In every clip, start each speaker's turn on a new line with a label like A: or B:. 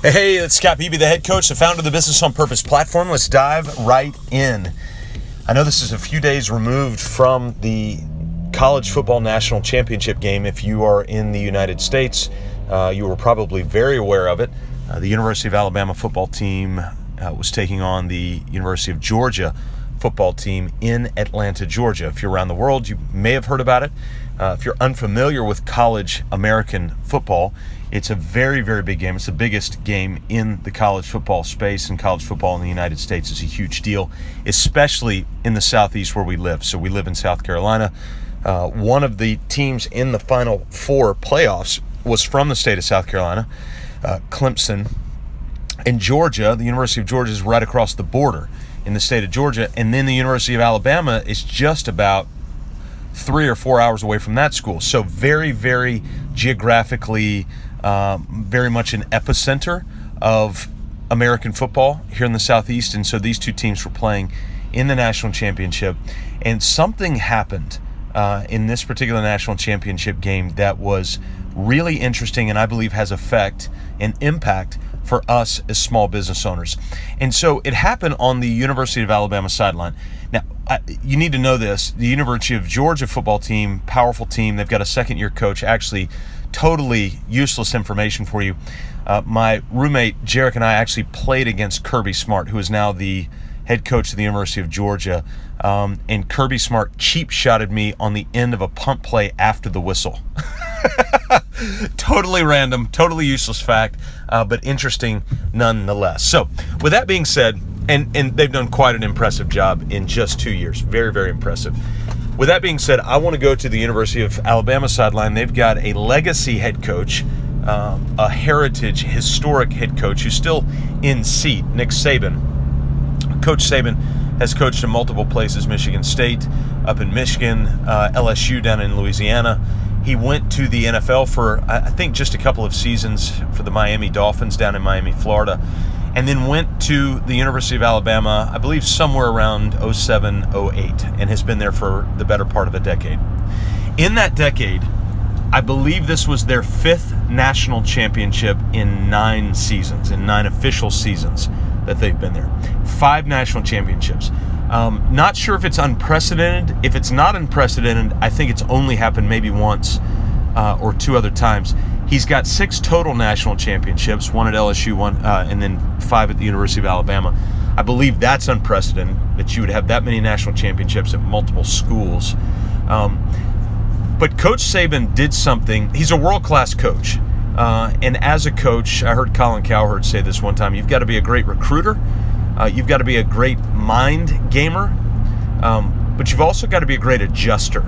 A: Hey, it's Scott Beebe, the head coach, the founder of the Business on Purpose platform. Let's dive right in. I know this is a few days removed from the college football national championship game. If you are in the United States, you were probably very aware of it. The University of Alabama football team was taking on the University of Georgia football team in Atlanta, Georgia. If you're around the world, you may have heard about it. If you're unfamiliar with college American football, it's a very, very big game. It's the biggest game in the college football space, and college football in the United States is a huge deal, especially in the Southeast where we live. So we live in South Carolina. One of the teams in the Final Four playoffs was from the state of South Carolina, Clemson. And Georgia, the University of Georgia, is right across the border in the state of Georgia. And then the University of Alabama is just about 3 or 4 hours away from that school. So very, very geographically, very much an epicenter of American football here in the Southeast. And so these two teams were playing in the national championship. And something happened in this particular national championship game that was really interesting and I believe has effect and impact for us as small business owners. And so it happened on the University of Alabama sideline. Now, you need to know this. The University of Georgia football team, powerful team. They've got a second-year coach. Actually, totally useless information for you. My roommate, Jarek, and I actually played against Kirby Smart, who is now the head coach of the University of Georgia. And Kirby Smart cheap-shotted me on the end of a punt play after the whistle. Totally random, totally useless fact, but interesting nonetheless. So with that being said, and they've done quite an impressive job in just 2 years. Very, very impressive. With that being said, I want to go to the University of Alabama sideline. They've got a legacy head coach, a heritage, historic head coach who's still in seat, Nick Saban. Coach Saban has coached in multiple places, Michigan State, up in Michigan, LSU down in Louisiana. He went to the NFL for, I think, just a couple of seasons for the Miami Dolphins down in Miami, Florida, and then went to the University of Alabama, I believe somewhere around 07, 08, and has been there for the better part of a decade. In that decade, I believe this was their 5th national championship in 9 seasons, in 9 official seasons that they've been there. 5 national championships. Not sure if it's unprecedented. If it's not unprecedented, I think it's only happened maybe once or 2 other times. He's got 6 total national championships, 1 at LSU, 1 and then 5 at the University of Alabama. I believe that's unprecedented, that you would have that many national championships at multiple schools. But Coach Saban did something. He's a world-class coach. And as a coach, I heard Colin Cowherd say this one time, you've got to be a great recruiter. You've got to be a great mind gamer, but you've also got to be a great adjuster.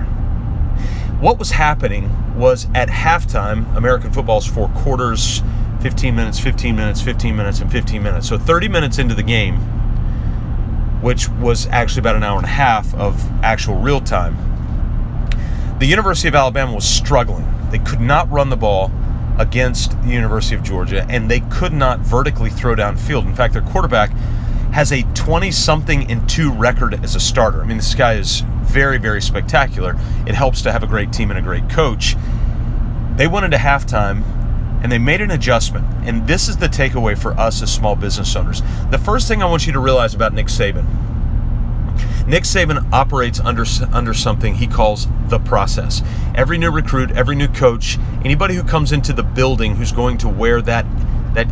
A: What was happening was at halftime, American football's 4 quarters, 15 minutes, 15 minutes, 15 minutes, and 15 minutes. So 30 minutes into the game, which was actually about an hour and a half of actual real time, the University of Alabama was struggling. They could not run the ball against the University of Georgia, and they could not vertically throw downfield. In fact, their quarterback has a 20-something-2 record as a starter. I mean, this guy is very, very spectacular. It helps to have a great team and a great coach. They went into halftime, and they made an adjustment. And this is the takeaway for us as small business owners. The first thing I want you to realize about Nick Saban, Nick Saban operates under something he calls the process. Every new recruit, every new coach, anybody who comes into the building who's going to wear that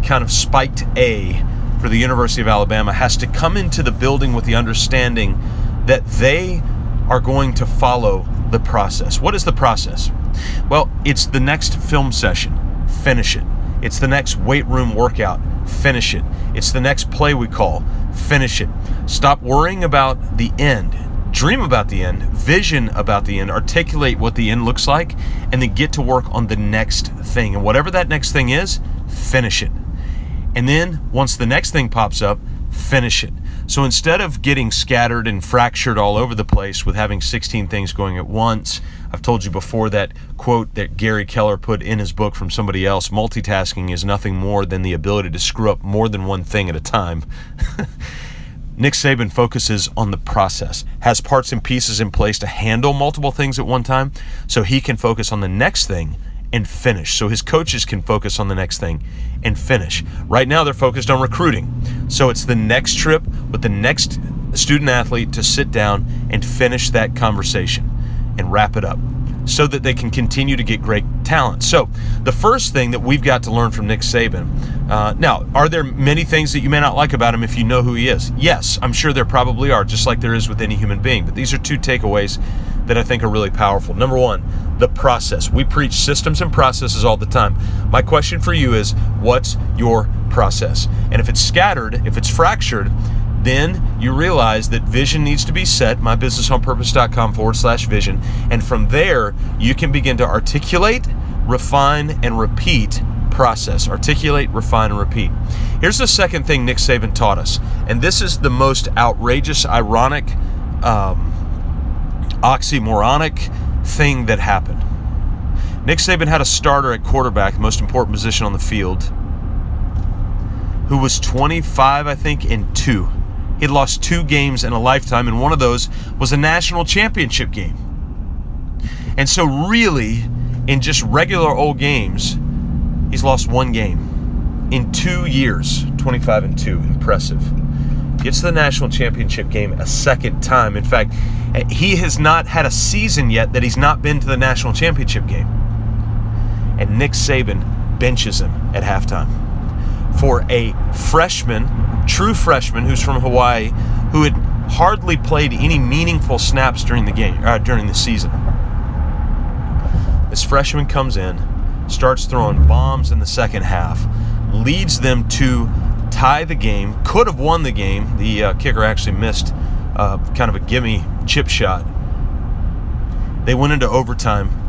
A: kind of spiked A for the University of Alabama has to come into the building with the understanding that they are going to follow the process. What is the process? Well, it's the next film session. Finish it. It's the next weight room workout. Finish it. It's the next play we call. Finish it. Stop worrying about the end. Dream about the end. Vision about the end. Articulate what the end looks like, and then get to work on the next thing. And whatever that next thing is, finish it. And then once the next thing pops up, finish it. So instead of getting scattered and fractured all over the place with having 16 things going at once, I've told you before that quote that Gary Keller put in his book from somebody else, multitasking is nothing more than the ability to screw up more than one thing at a time. Nick Saban focuses on the process, has parts and pieces in place to handle multiple things at one time, so he can focus on the next thing and finish, so his coaches can focus on the next thing and finish. Right now they're focused on recruiting, so it's the next trip with the next student athlete to sit down and finish that conversation and wrap it up so that they can continue to get great talent. So the first thing that we've got to learn from Nick Saban, now, are there many things that you may not like about him if you know who he is? Yes, I'm sure there probably are, just like there is with any human being. But these are two takeaways that I think are really powerful. Number one, the process. We preach systems and processes all the time. My question for you is, what's your process? And if it's scattered, if it's fractured, then you realize that vision needs to be set, mybusinessonpurpose.com/vision. And from there, you can begin to articulate, refine, and repeat process. Articulate, refine, and repeat. Here's the second thing Nick Saban taught us. And this is the most outrageous, ironic, oxymoronic thing that happened. Nick Saban had a starter at quarterback, the most important position on the field, who was 25, I think, and 2. He'd lost 2 games in a lifetime, and one of those was a national championship game. And so really, in just regular old games, he's lost 1 game in 2 years, 25 and 2. Impressive. Gets to the national championship game a second time. In fact, he has not had a season yet that he's not been to the national championship game. And Nick Saban benches him at halftime for a freshman, true freshman, who's from Hawaii, who had hardly played any meaningful snaps during the game, during the season. This freshman comes in, starts throwing bombs in the second half, leads them to tie the game, could have won the game. The kicker actually missed kind of a gimme chip shot. They went into overtime.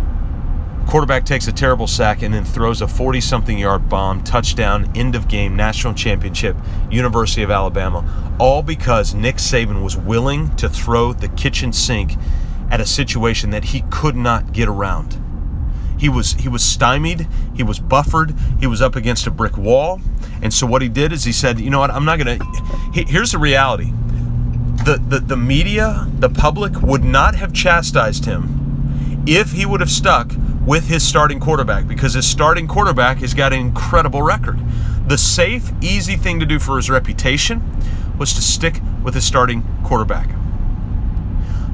A: Quarterback takes a terrible sack and then throws a 40-something yard bomb, touchdown, end of game, national championship, University of Alabama, all because Nick Saban was willing to throw the kitchen sink at a situation that he could not get around. He was stymied, he was buffered, he was up against a brick wall, and so what he did is he said, you know what, I'm not going to, here's the reality. The media, the public would not have chastised him if he would have stuck with his starting quarterback, because his starting quarterback has got an incredible record. The safe, easy thing to do for his reputation was to stick with his starting quarterback.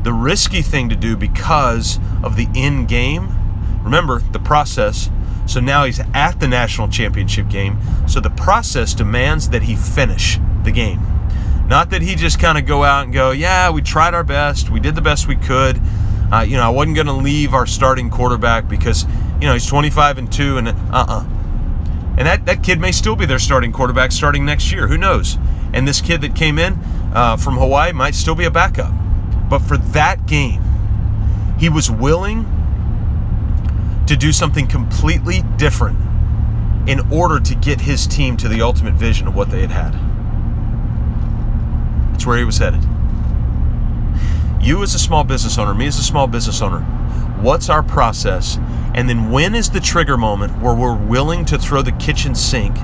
A: The risky thing to do because of the end game, remember the process, so now he's at the national championship game, so the process demands that he finish the game. Not that he just kind of go out and go, yeah, we tried our best, we did the best we could. I wasn't going to leave our starting quarterback because, he's 25 and 2 and And that kid may still be their starting quarterback starting next year. Who knows? And this kid that came in from Hawaii might still be a backup. But for that game, he was willing to do something completely different in order to get his team to the ultimate vision of what they had. That's where he was headed. You as a small business owner, me as a small business owner, what's our process? And then when is the trigger moment where we're willing to throw the kitchen sink,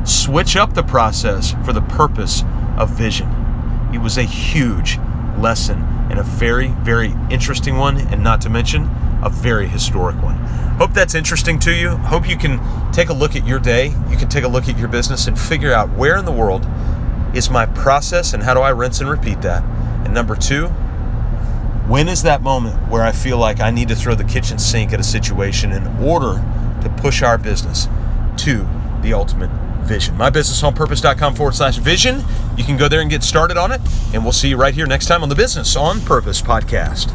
A: switch up the process for the purpose of vision? It was a huge lesson and a very, very interesting one, and not to mention a very historic one. Hope that's interesting to you. Hope you can take a look at your day. You can take a look at your business and figure out where in the world is my process and how do I rinse and repeat that? And number 2, when is that moment where I feel like I need to throw the kitchen sink at a situation in order to push our business to the ultimate vision? mybusinessonpurpose.com/vision. You can go there and get started on it, and we'll see you right here next time on the Business on Purpose podcast.